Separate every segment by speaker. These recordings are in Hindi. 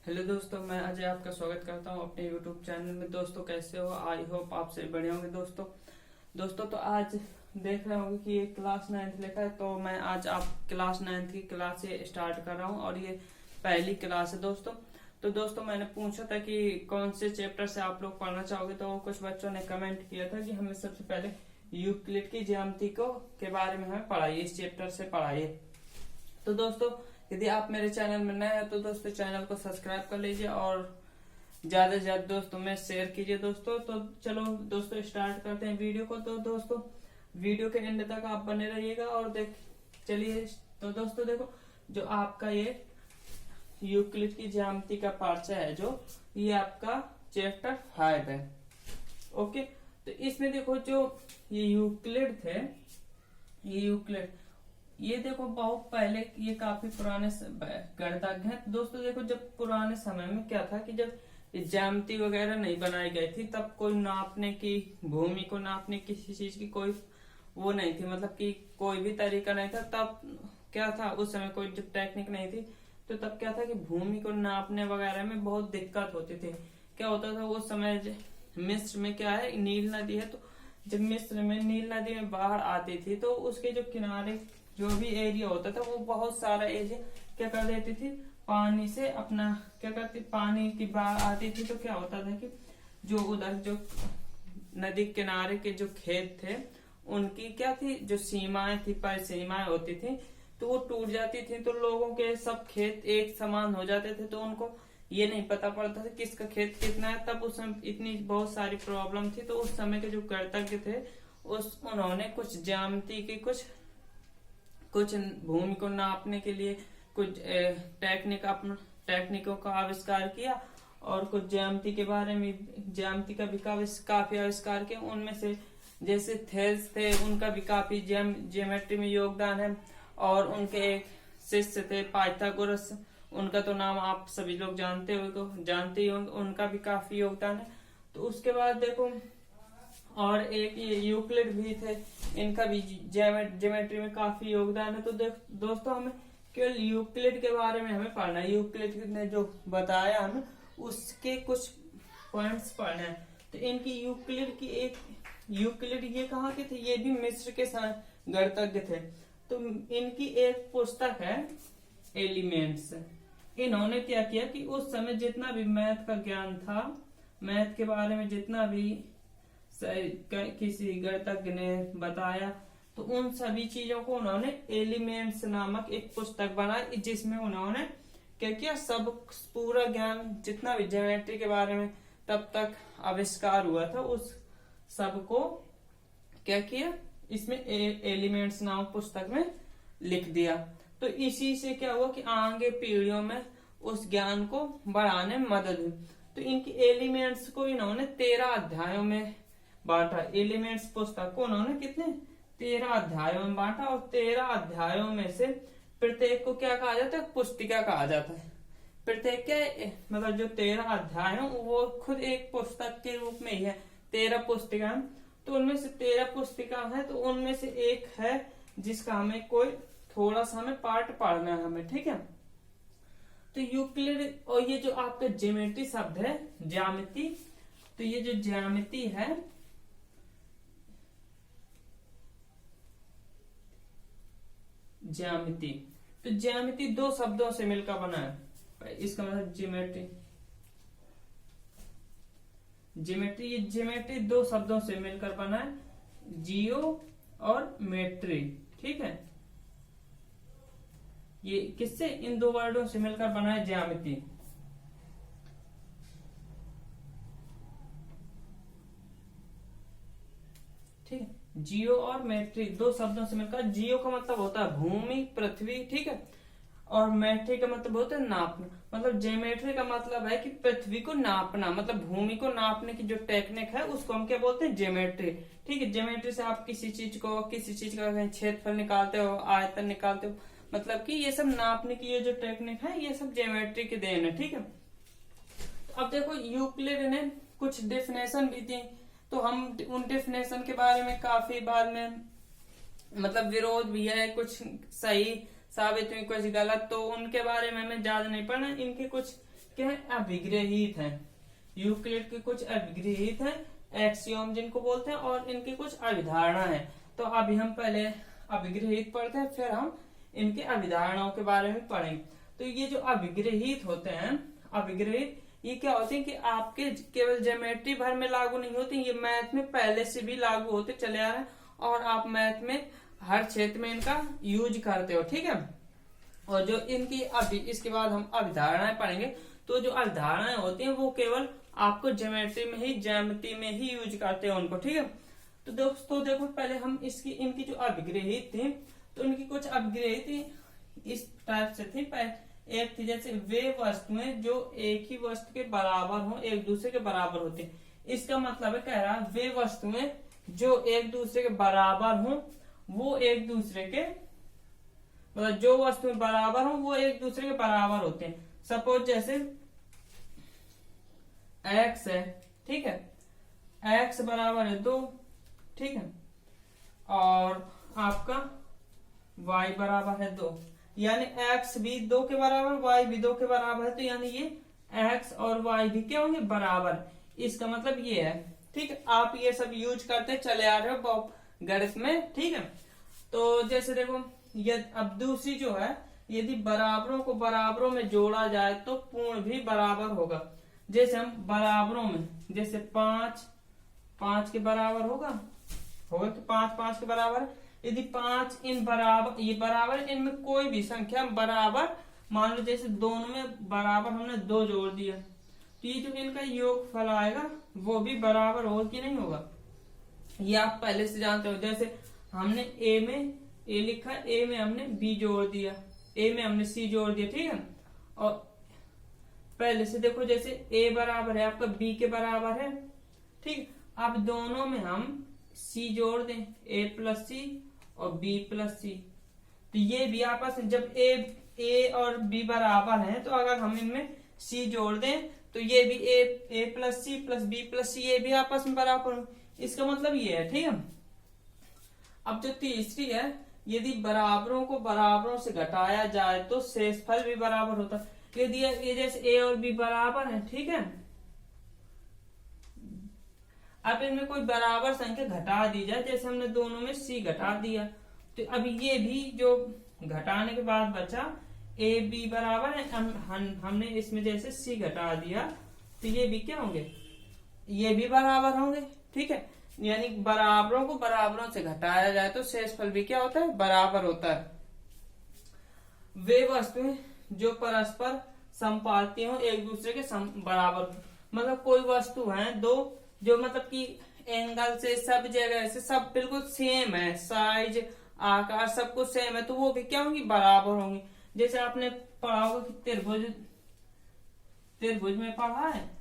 Speaker 1: हेलो दोस्तों, मैं अजय आपका स्वागत करता हूं अपने यूट्यूब चैनल में। दोस्तों कैसे हो? आई होप आप सभी बढ़िया होंगे। दोस्तों तो आज देख रहे होंगे कि ये क्लास 9th लिखा है, तो मैं आज आप क्लास 9th की क्लास से स्टार्ट कर रहा हूं और ये पहली क्लास है दोस्तों। तो दोस्तों मैंने पूछा था कि कौन से चैप्टर से आप लोग पढ़ना चाहोगे, तो कुछ बच्चों ने कमेंट किया था कि हमें सबसे पहले यूक्लिड की ज्यामिति को के बारे में हमें पढ़ाइए, इस चैप्टर से पढ़ाइए। तो दोस्तों यदि आप मेरे चैनल में नए हैं तो दोस्तों चैनल को सब्सक्राइब कर लीजिए और ज्यादा से ज्यादा दोस्तों में शेयर कीजिए दोस्तों। तो चलो दोस्तों स्टार्ट करते हैं वीडियो को। तो दोस्तों वीडियो के एंड तक आप बने रहिएगा और चलिए। तो दोस्तों देखो, जो आपका ये यूक्लिड की ज्यामिति का पर्चा है, जो ये आपका चैप्टर 5 है। ओके, तो इसमें देखो जो ये यूक्लिड थे, ये देखो बहुत पहले, ये काफी पुराने गणितज्ञ हैं। दोस्तों देखो, जब पुराने समय में क्या था कि जब ज्यामिति वगैरह नहीं बनाई गई थी, तब कोई नापने की, भूमि को नापने किसी चीज की कोई वो नहीं थी, मतलब कि कोई भी तरीका नहीं था। तब क्या था, उस समय कोई जब टेक्निक नहीं थी, तो तब क्या था कि भूमि को नापने वगैरह में बहुत दिक्कत होती थी। क्या होता था उस समय, मिस्र में क्या है, नील नदी है, तो जब मिस्र में नील नदी में बाढ़ आती थी तो उसके जो किनारे जो भी एरिया होता था, वो बहुत सारा एरिया क्या कर देती थी, पानी से अपना क्या करती, पानी की बाढ़ आती थी। तो क्या होता था कि जो उधर जो नदी किनारे के जो खेत थे, उनकी क्या थी, जो सीमाएं थी, परिसीमाएं होती थी, तो वो टूट जाती थी। तो लोगों के सब खेत एक समान हो जाते थे, तो उनको ये नहीं पता पड़ता था किसका खेत कितना है। तब उस समय इतनी बहुत सारी प्रॉब्लम थी। तो उस समय के जो गणितज्ञ थे, उन्होंने कुछ ज्यामिति की कुछ भूमि को नापने के लिए कुछ टेक्निकों का आविष्कार किया और कुछ ज्यामिति के बारे में, ज्यामिति का भी काफी आविष्कार किया। उनमें से जैसे थेल्स थे, उनका भी काफी ज्योमेट्री में योगदान है। और उनके एक शिष्य थे पाइथागोरस, उनका तो नाम आप सभी लोग जानते ही होंगे, उनका भी काफी योगदान है। तो उसके बाद देखो, और एक ये यूक्लिड भी थे, इनका भी ज्योमेट्री में काफी योगदान है। तो दोस्तों हमें केवल यूक्लिड के बारे में हमें पढ़ना है, यूक्लिड ने जो बताया हमें उसके कुछ पॉइंट्स पढ़ना है। तो इनकी यूक्लिड ये कहाँ के थे, ये भी मिस्र के गणितज्ञ थे। तो इनकी एक पुस्तक है एलिमेंट्स। इन्होंने क्या किया कि उस समय जितना भी मैथ का ज्ञान था, मैथ के बारे में जितना भी किसी गणितज्ञ ने बताया, तो उन सभी चीजों को उन्होंने एलिमेंट्स नामक एक पुस्तक बनाई, जिसमें उन्होंने क्या किया, सब पूरा ज्ञान जितना भी ज्योमेट्री के बारे में तब तक आविष्कार हुआ था, उस सब को क्या किया, इसमें एलिमेंट्स नामक पुस्तक में लिख दिया। तो इसी से क्या हुआ कि आगे पीढ़ियों में उस ज्ञान को बढ़ाने में मदद हुई। तो इनकी एलिमेंट्स को इन्होंने 13 अध्यायों में बांटा। एलिमेंट्स पुस्तक को उन्होंने कितने 13 अध्यायों में बांटा, और 13 अध्यायों में से प्रत्येक को क्या कहा जाता है, पुस्तिका कहा जाता है। प्रत्येक क्या मतलब जो 13 अध्याय है वो खुद एक पुस्तक के रूप में ही है। 13 पुस्तिका, तो उनमें से 13 पुस्तिका है, तो उनमें से एक है जिसका हमें कोई थोड़ा सा हमें पार्ट पढ़ना है हमें, ठीक है। तो यूक्लिड, और ये जो आपका ज्योमेट्री शब्द है, ज्यामिति, तो ये जो ज्यामिति है, ज्यामिति, तो ज्यामिति 2 शब्दों से मिलकर बना है। इसका मतलब ज्योमेट्री 2 शब्दों से मिलकर बना है, जियो और मेट्री, ठीक है। ये किससे, इन 2 वर्डों से मिलकर बना है ज्यामिति। ठीक है, जियो और मेट्री 2 शब्दों से मिलकर। जियो का मतलब होता है भूमि, पृथ्वी, ठीक है, और मेट्री का मतलब होता है नापना। मतलब ज्योमेट्री का मतलब है कि पृथ्वी को नापना, मतलब भूमि को नापने की जो टेक्निक है उसको हम क्या बोलते हैं, ज्योमेट्री, ठीक है। ज्योमेट्री से आप किसी चीज का क्षेत्रफल निकालते हो, आयतन निकालते हो, मतलब कि ये सब नापने की ये जो टेक्निक है, ये सब ज्योमेट्री की देन है, ठीक है। तो अब देखो, यूक्लिड ने कुछ डेफिनेशन भी दी, तो हम उन डेफिनेशन के बारे में काफी बाद में मतलब विरोध भी है, कुछ सही साबित हुई, कुछ गलत, तो उनके बारे में हमें ज्यादा नहीं पढ़ना। इनके कुछ क्या है, अभिग्रहित हैं। यूक्लिड के कुछ अभिग्रहित हैं, एक्सियोम जिनको बोलते हैं, और इनकी कुछ अभिधारणा है। तो अभी हम पहले अभिग्रहित पढ़ते हैं, फिर हम इनके अभिधारणाओं के बारे में पढ़ेंगे। तो ये जो अभिग्रहित होते हैं, अभिग्रहित ये क्या होते हैं कि आपके केवल ज्योमेट्री भर में लागू नहीं होते, ये मैथ में पहले से भी लागू होते चले आ रहे हैं, और आप मैथ में हर क्षेत्र में इनका यूज करते हो, ठीक है। और जो इनकी अभी इसके बाद हम अभिधारणाएं पढ़ेंगे। तो जो अभिधारणाएं होती हैं वो केवल आपको ज्योमेट्री में ही, ज्यामिति में ही यूज करते हैं उनको, ठीक है। तो दोस्तों देखो, पहले हम इनकी जो अभिग्रहित थी, तो इनकी कुछ अभिग्रहित इस टाइप से थी। एक थी जैसे वे वस्तुएं जो एक ही वस्तु के बराबर हो, एक दूसरे के बराबर होते हैं। इसका मतलब है, कह रहा है वे वस्तुएं जो एक दूसरे के बराबर हो, वो एक दूसरे के, मतलब जो वस्तुएं बराबर हो वो एक दूसरे के बराबर होते हैं। सपोज जैसे x है, ठीक है, x बराबर है 2, ठीक है, और आपका y बराबर है 2, यानी x भी 2 के बराबर, y भी 2 के बराबर है, तो यानी ये x और y भी क्या होंगे, बराबर। इसका मतलब ये है, ठीक है। आप ये सब यूज करते चले आ रहे हो गणित में, ठीक है। तो जैसे देखो, अब दूसरी जो है, यदि बराबरों को बराबरों में जोड़ा जाए तो पूर्ण भी बराबर होगा। जैसे हम बराबरों में, जैसे 5 के बराबर होगा तो 5 के बराबर। यदि 5 इन बराबर, ये बराबर, इनमें कोई भी संख्या बराबर, मान लो जैसे दोनों में बराबर हमने 2 जोड़ दिया, तो ये जो इनका योगफल आएगा वो भी बराबर होगा कि नहीं होगा, ये आप पहले से जानते हो। जैसे हमने ए लिखा, ए में हमने बी जोड़ दिया, ए में हमने सी जोड़ दिया, ठीक है। और पहले से देखो, जैसे ए बराबर है आपका बी के बराबर है, ठीक। अब दोनों में हम सी जोड़ दें, ए प्लस सी और बी प्लस सी, तो ये भी आपस में, जब ए और बी बराबर हैं, तो अगर हम इनमें सी जोड़ दें तो ये भी A plus C plus B plus C, ये भी आपस में बराबर हो। इसका मतलब ये है, ठीक है। अब जो तीसरी है, यदि बराबरों को बराबरों से घटाया जाए तो शेषफल भी बराबर होता है। यदि ये जैसे ए और बी बराबर है, ठीक है, अब इनमें कोई बराबर संख्या घटा दी जाए, जैसे हमने दोनों में सी घटा दिया, तो अब ये भी जो घटाने के बाद बचा ए बी बराबर है, हमने इसमें जैसे सी घटा दिया, तो ये भी क्या होंगे, ये भी बराबर होंगे, ठीक है। यानी बराबरों को बराबरों से घटाया जाए तो शेषफल भी क्या होता है, बराबर होता है। वे वस्तुएं जो परस्पर समपाती हो, एक दूसरे के बराबर, मतलब कोई वस्तु है दो, जो मतलब कि एंगल से, सब जगह से सब बिल्कुल सेम है, साइज आकार सब कुछ सेम है, तो वो भी क्या होंगी, बराबर होंगी। जैसे आपने पढ़ा होगा कि त्रिभुज में पढ़ा है,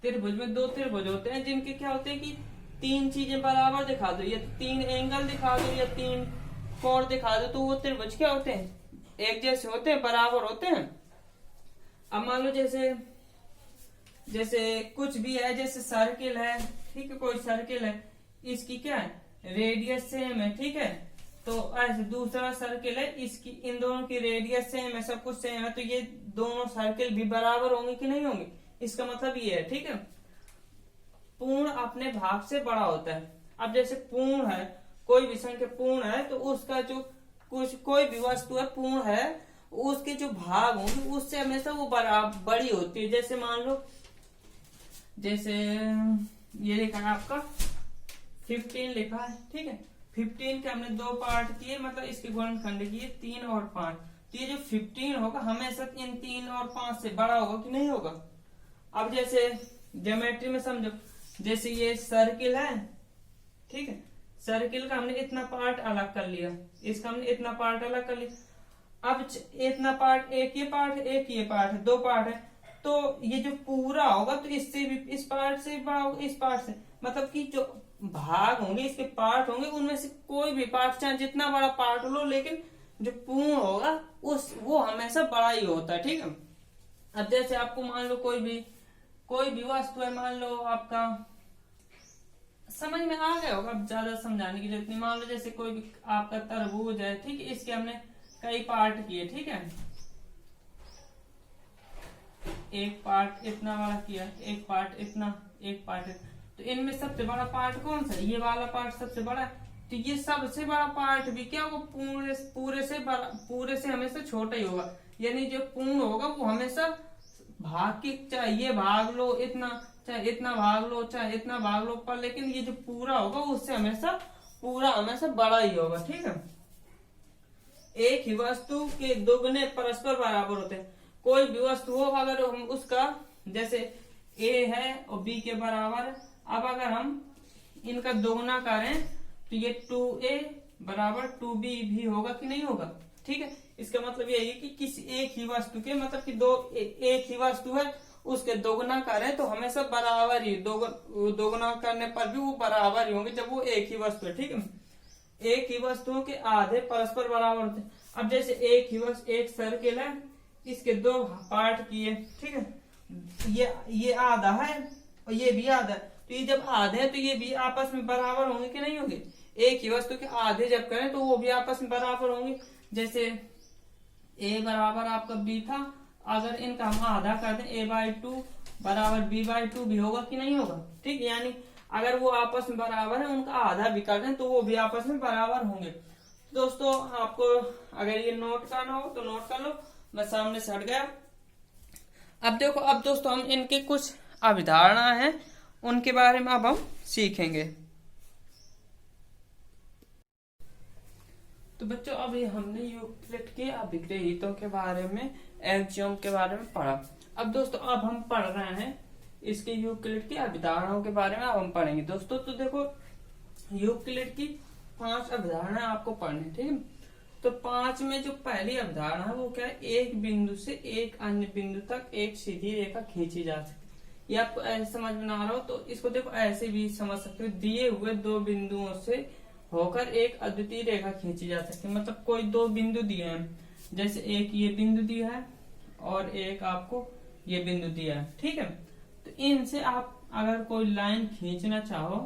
Speaker 1: त्रिभुज में 2 त्रिभुज होते हैं जिनके क्या होते हैं कि 3 चीजें बराबर दिखा दो, या 3 एंगल दिखा दो, या 3 कोण दिखा दो, तो वो त्रिभुज क्या होते हैं, एक जैसे होते हैं, बराबर होते हैं। अब मान लो जैसे कुछ भी है, जैसे सर्किल है, ठीक है, कोई सर्किल है, इसकी क्या है, रेडियस सेम है, ठीक है। तो ऐसे दूसरा सर्किल है, इसकी, इन दोनों की रेडियस सेम है, सब कुछ सेम है, तो ये दोनों सर्किल भी बराबर होंगे कि नहीं होंगे। इसका मतलब ये है, ठीक है। पूर्ण अपने भाग से बड़ा होता है। अब जैसे पूर्ण है, कोई भी संख्या पूर्ण है, तो उसका जो कोई भी वस्तु है पूर्ण है, उसके जो भाग होंगे उससे हमेशा वो बड़ी होती है। जैसे मान लो, जैसे ये लिखा है आपका 15 लिखा है, ठीक है, 15 के हमने 2 पार्ट किए, मतलब इसके गुणनखंड किए 3 और 5, तो ये जो 15 होगा हमेशा इन 3 और 5 से बड़ा होगा कि नहीं होगा। अब जैसे ज्योमेट्री में समझो, जैसे ये सर्किल है, ठीक है, सर्किल का हमने इतना पार्ट अलग कर लिया, इसका हमने इतना पार्ट अलग कर लिया। अब इतना पार्ट, एक ये पार्ट है, 2 पार्ट है, तो ये जो पूरा होगा तो इससे भी, इस पार्ट से बड़ा होगा, इस पार्ट से, मतलब कि जो भाग होंगे, इसके पार्ट होंगे, उनमें से कोई भी पार्ट, चाहे जितना बड़ा पार्ट लो, लेकिन जो पूर्ण होगा वो हमेशा बड़ा ही होता है, ठीक है। अब जैसे आपको मान लो कोई भी वस्तु है, मान लो आपका समझ में आ गया होगा। अब ज्यादा समझाने की जरूरत नहीं। मान लो जैसे कोई भी आपका तरबूज है, ठीक है, इसके हमने कई पार्ट किए, ठीक है, एक पार्ट इतना बड़ा किया, एक पार्ट इतना, एक पार्ट इतना। तो इनमें सबसे बड़ा पार्ट कौन सा? ये वाला पार्ट सबसे बड़ा है। तो ये सबसे बड़ा पार्ट भी क्या वो पूरे से हमेशा छोटा ही होगा। यानी जो पूर्ण होगा वो हमेशा भाग की, चाहे ये भाग लो इतना, चाहे इतना भाग लो, चाहे इतना भाग लो, पर लेकिन ये जो पूरा होगा उससे हमेशा पूरा हमेशा बड़ा ही होगा, ठीक है। एक ही वस्तु के दोगुने परस्पर बराबर होते हैं। कोई भी वस्तु हो, अगर हम उसका जैसे ए है और बी के बराबर है, अब अगर हम इनका दोगुना करें तो ये 2a बराबर 2b भी होगा कि नहीं होगा, ठीक है। इसका मतलब ये है कि किसी एक ही वस्तु के, मतलब कि एक ही वस्तु है, उसके दोगुना करें तो हमेशा बराबर ही, दोगुना करने पर भी वो बराबर ही होंगे जब वो एक ही वस्तु है, ठीक है। एक ही वस्तुओं के आधे परस्पर बराबर होते हैं। अब जैसे एक सर्किल है, इसके दो पार्ट किए, ठीक है, ये आधा है और ये भी आधा है। तो ये जब आधे हैं तो ये भी आपस में बराबर होंगे कि नहीं होंगे? एक ही वस्तु के आधे जब करें तो वो भी आपस में बराबर होंगे। जैसे a बराबर आपका b था, अगर इनका हम आधा कर दें a/2 बराबर b/2 भी होगा कि नहीं होगा, ठीक। यानी अगर वो आपस में बराबर है, उनका आधा भी कर दें तो वो भी आपस में बराबर होंगे। दोस्तों आपको अगर ये नोट करना हो तो नोट कर लो, मैं सामने से हट गया। अब देखो, अब दोस्तों हम इनके कुछ अवधारणा है उनके बारे में अब हम सीखेंगे। तो बच्चों अभी हमने यूक्लिड के अभिक्रिय हितों के बारे में, एक्सियोम के बारे में पढ़ा। अब दोस्तों अब हम पढ़ रहे हैं इसके यूक्लिड की अवधारणाओं के बारे में अब हम पढ़ेंगे। दोस्तों तो देखो यूक्लिड की 5 अवधारणा आपको पढ़नी, ठीक है। तो 5 में जो पहली अवधारणा है वो क्या है? एक बिंदु से एक अन्य बिंदु तक एक सीधी रेखा खींची जा सकती है। ये आपको ऐसे समझ में ना आ रहा हो तो इसको देखो ऐसे भी समझ सकते हो। दिए हुए दो बिंदुओं से होकर एक अद्वितीय रेखा खींची जा सकती है। मतलब कोई दो बिंदु दिए हैं, जैसे एक ये बिंदु दिया है और एक आपको ये बिंदु दिया है, ठीक है। तो इनसे आप अगर कोई लाइन खींचना चाहो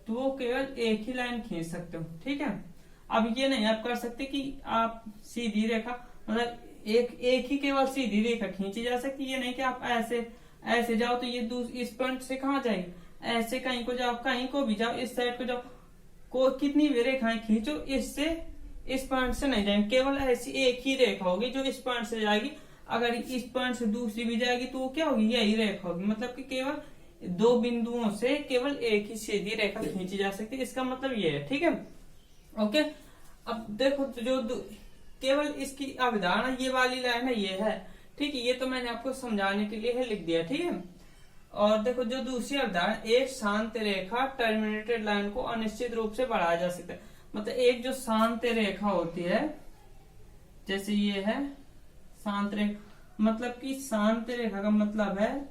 Speaker 1: तो वो केवल एक ही लाइन खींच सकते हो, ठीक है। अब ये नहीं आप कर सकते कि आप सीधी रेखा, मतलब एक ही केवल सीधी रेखा खींची जा सकती है। ये नहीं कि आप ऐसे जाओ तो ये इस पॉइंट से कहाँ जाएगी, ऐसे कहीं को जाओ, कहीं को भी जाओ, इस साइड को जाओ, कितनी भी रेखाएं खींचो, इससे इस पॉइंट से नहीं जाएंगे। केवल ऐसी एक ही रेखा होगी जो इस पॉइंट से जाएगी। अगर इस पॉइंट से दूसरी भी जाएगी तो वो क्या होगी? यही रेखा होगी। मतलब कि केवल दो बिंदुओं से केवल एक ही सीधी रेखा खींची जा सकती है। इसका मतलब ये है, ठीक है, ओके। अब देखो जो केवल इसकी अवधारणा ये वाली लाइन है, ये है, ठीक है। ये तो मैंने आपको समझाने के लिए है लिख दिया, ठीक है। और देखो जो दूसरी अवधारणा, एक शांत रेखा टर्मिनेटेड लाइन को अनिश्चित रूप से बढ़ाया जा सकता है। मतलब एक जो शांत रेखा होती है, जैसे ये है शांत रेखा, मतलब कि शांत रेखा का मतलब है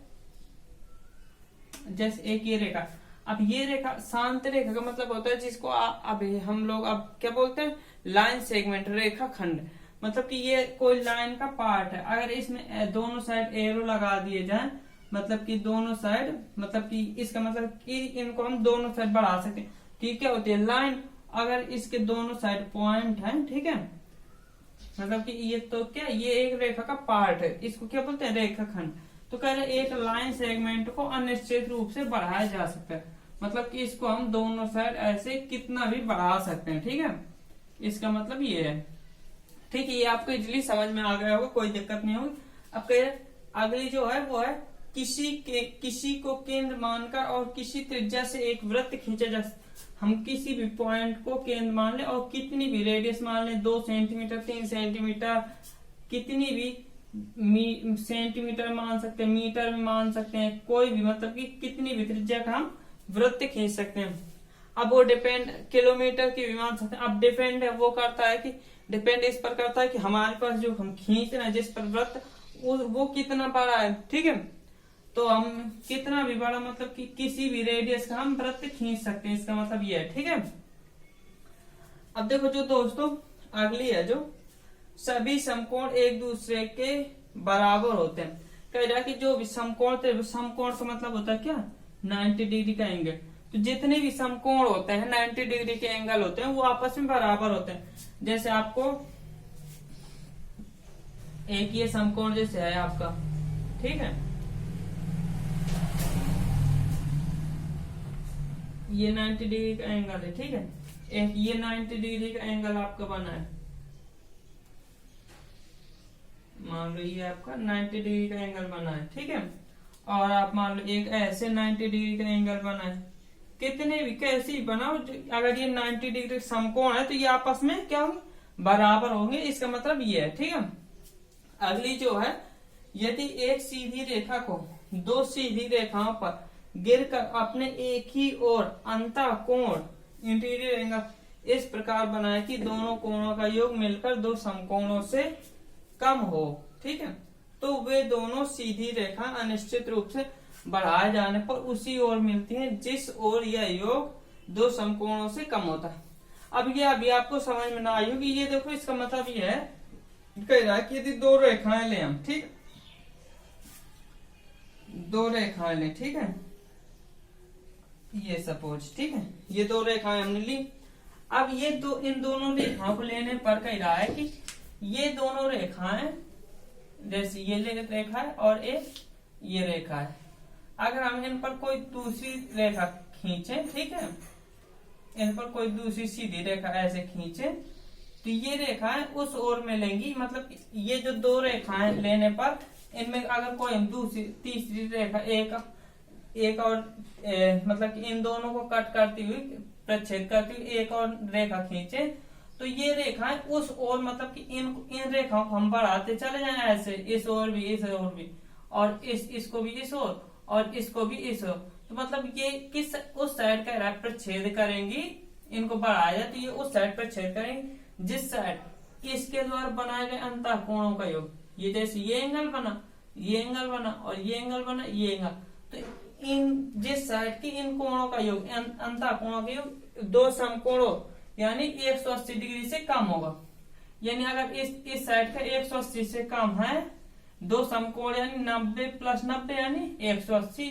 Speaker 1: जैसे एक ये रेखा। अब ये रेखा, शांत रेखा का मतलब होता है जिसको अभी हम लोग अब क्या बोलते हैं? लाइन सेगमेंट, रेखा खंड। मतलब कि ये कोई लाइन का पार्ट है, अगर इसमें दोनों साइड एरो लगा दिए जाए, मतलब कि दोनों साइड, मतलब कि इसका मतलब कि इनको हम दोनों साइड बढ़ा सकते हैं। कि क्या होती है? लाइन, अगर इसके दोनों साइड पॉइंट है, ठीक है, मतलब कि ये तो क्या, ये एक रेखा का पार्ट है, इसको क्या बोलते हैं? रेखा खंड। तो कह रहे एक लाइन सेगमेंट को अनिश्चित रूप से बढ़ाया जा सकता है। मतलब कि इसको हम दोनों साइड ऐसे कितना भी बढ़ा सकते हैं, ठीक है। इसका मतलब ये है, ठीक है। ये आपको इजिली समझ में आ गया होगा, कोई दिक्कत नहीं होगी। अब कह रहे अगली जो है वो है किसी को केंद्र मानकर और किसी त्रिज्या से एक वृत्त खींचा जा। हम किसी भी पॉइंट को केंद्र मान ले और कितनी भी रेडियस मान ले, 2 सेंटीमीटर, 3 सेंटीमीटर, कितनी भी सेंटीमीटर मान सकते हैं, मीटर में मान सकते हैं, कोई भी, मतलब कि कितनी भी त्रिज्या का हम वृत्त खींच सकते हैं। अब वो डिपेंड किलोमीटर की भी मान सकते हैं। अब डिपेंड है वो करता है कि डिपेंड इस पर करता है कि हमारे पास जो हम खींच रहे हैं जिस पर वृत्त वो कितना बड़ा है, ठीक है। तो हम कितना भी बड़ा, मतलब कि किसी भी रेडियस का हम वृत्त खींच सकते हैं। इसका मतलब ये है, ठीक है। अब देखो जो दोस्तों अगली है, जो सभी समकोण एक दूसरे के बराबर होते हैं। कह रहा है कि जो भी समकोण थे, समकोण का मतलब होता है क्या? 90 डिग्री का एंगल। तो जितने भी समकोण होते हैं 90 डिग्री के एंगल होते हैं वो आपस में बराबर होते हैं। जैसे आपको एक ये समकोण जैसे है आपका, ठीक है, ये 90 डिग्री का एंगल है, ठीक है, एक ये 90 डिग्री का एंगल आपका बना है, मान लो ये आपका 90 डिग्री का एंगल बना है, ठीक है, और आप मान लो एक ऐसे 90 डिग्री का एंगल बना है। कितने भी कैसे बनाओ, अगर ये 90 डिग्री समकोण है तो ये आपस में क्या होंगे, बराबर होंगे, इसका मतलब ये है, ठीक है। अगली जो है, यदि एक सीधी रेखा को दो सीधी रेखाओं पर गिरकर अपने एक ही ओर अंतः कोण इंटीरियर एंगल इस प्रकार बनाए कि दोनों कोणों का योग मिलकर दो समकोणों से कम हो, ठीक है, तो वे दोनों सीधी रेखा अनिश्चित रूप से बढ़ाए जाने पर उसी ओर मिलती हैं जिस ओर यह योग दो समकोणों से कम होता है। अब ये अभी आपको समझ में ना आई होगी, ये देखो इसका मतलब ये है, कह रहा है कि यदि दो रेखाएं ले हम, ठीक, दो रेखाएं ले, ठीक है, ये सपोज, ठीक है, ये दो रेखाएं हमने ली। अब ये दो, इन दोनों रेखाओं को लेने पर कह रहा है कि ये दोनों रेखाएं, जैसे ये रेखा है और एक ये रेखा है, अगर हम इन पर कोई दूसरी रेखा खींचे, ठीक है, इन पर कोई दूसरी सीधी रेखा ऐसे खींचे तो ये रेखाएं उस ओर में लेंगी, मतलब ये जो दो रेखाएं लेने पर इनमें अगर कोई दूसरी तीसरी रेखा एक और मतलब कि इन दोनों को कट करती हुई प्रच्छेद करती हुई एक और रेखा खींचे तो ये रेखाएं उस ओर, मतलब कि इन रेखाओं को हम बढ़ाते चले जाए ऐसे, इस ओर भी, इस ओर भी, और इसको भी इस ओर और इसको भी इस ओर, तो मतलब ये किस उस साइड का प्रच्छेद करेंगी, इनको बढ़ाया जाए तो ये उस साइड पर छेद करेंगे जिस साइड इसके द्वारा बनाए गए अंतः कोणों का योग, ये जैसे ये एंगल बना, ये एंगल बना और ये एंगल बना, ये एंगल, तो इन जिस साइड की इन कोणों का योग अंतः कोणों का योग दो समकोणों यानी 180 डिग्री से कम होगा। यानी अगर इस साइड का 180 से कम है, दो समकोण यानी 90 प्लस 90 यानी 180,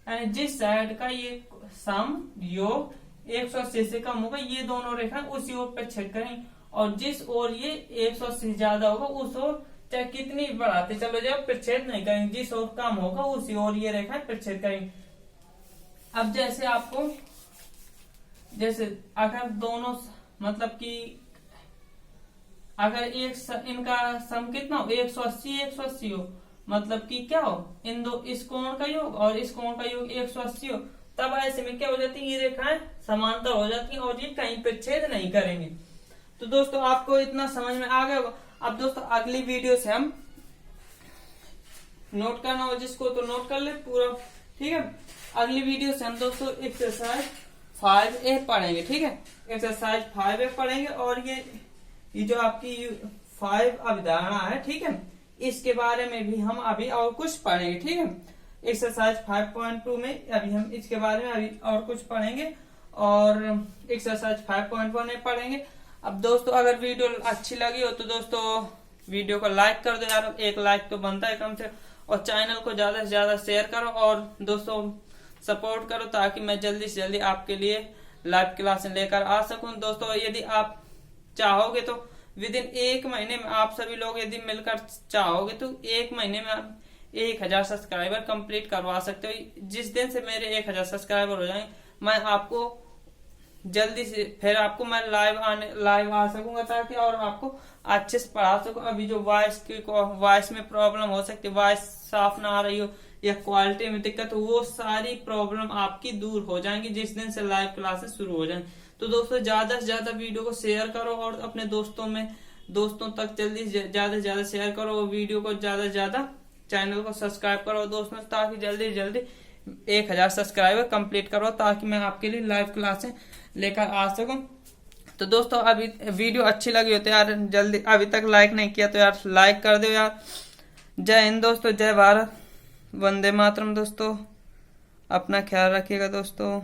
Speaker 1: यानी जिस साइड का ये सम योग 180 से कम होगा ये दोनों रेखा उसी ओर पे छेद करेंगे, और जिस ओर ये 180 ज्यादा होगा उस ओर चाहे कितनी बढ़ाते चलो जाए प्रच्छेद नहीं करेंगे, जिस ओर कम होगा उसी ओर ये रेखा प्रच्छेद करेंगे। अब जैसे आपको, जैसे अगर दोनों मतलब कि अगर इनका सम कितना हो 180 हो, मतलब कि क्या हो, इन दो इस कोण का योग और इस कोण का योग 180 हो, तब ऐसे में क्या हो जाती है, ये रेखाएं समांतर हो जाती हैं और ये कहीं पे छेद नहीं करेंगे। तो दोस्तों आपको इतना समझ में आ गया होगा। अब दोस्तों अगली वीडियो से हम नोट करना हो जिसको तो नोट कर ले पूरा, ठीक है। अगली वीडियो से हम दोस्तों एक्सरसाइज 5A पढ़ेंगे, ठीक है, एक्सरसाइज 5A पढ़ेंगे, और ये जो आपकी 5 अवधारणा है, ठीक है, इसके बारे में भी हम अभी और कुछ पढ़ेंगे, ठीक है। एक्सरसाइज 5.2 में अभी हम इसके बारे में अभी और कुछ पढ़ेंगे और एक्सरसाइज 5.1 में पढ़ेंगे। अब दोस्तों अगर वीडियो अच्छी लगी हो तो दोस्तों वीडियो को लाइक कर दो यार, एक लाइक तो बनता है कम से, और चैनल को ज्यादा से ज्यादा शेयर करो और दोस्तों सपोर्ट करो ताकि मैं जल्दी से जल्दी आपके लिए लाइव क्लास लेकर आ सकूं। दोस्तों यदि आप चाहोगे तो विद इन 1 महीने में आप सभी लोग यदि मिलकर चाहोगे तो 1 महीने में आप 1000 सब्सक्राइबर कंप्लीट करवा सकते हो। जिस दिन से मेरे 1000 सब्सक्राइबर हो जाएंगे मैं आपको जल्दी से फिर आपको मैं लाइव आ सकूंगा ताकि और आपको अच्छे से पढ़ा सकूं। अभी जो वॉइस में प्रॉब्लम हो सकती है, वॉइस साफ ना आ रही हो या क्वालिटी में दिक्कत हो, वो सारी प्रॉब्लम आपकी दूर हो जाएंगी जिस दिन से लाइव क्लासेस शुरू हो जाएंगी। तो दोस्तों ज्यादा से ज्यादा वीडियो को शेयर करो और अपने दोस्तों तक जल्दी ज्यादा से ज्यादा शेयर करो, वीडियो को ज्यादा से ज्यादा, चैनल को सब्सक्राइब करो दोस्तों ताकि जल्दी से जल्दी 1000 सब्सक्राइबर कंप्लीट करो ताकि मैं आपके लिए लाइव क्लासें लेकर आ सकूं। तो दोस्तों अभी वीडियो अच्छी लगी हो तो यार जल्दी, अभी तक लाइक नहीं किया तो यार लाइक कर दो यार। जय हिंद दोस्तों, जय भारत, वंदे मातरम दोस्तों, अपना ख्याल रखिएगा दोस्तों।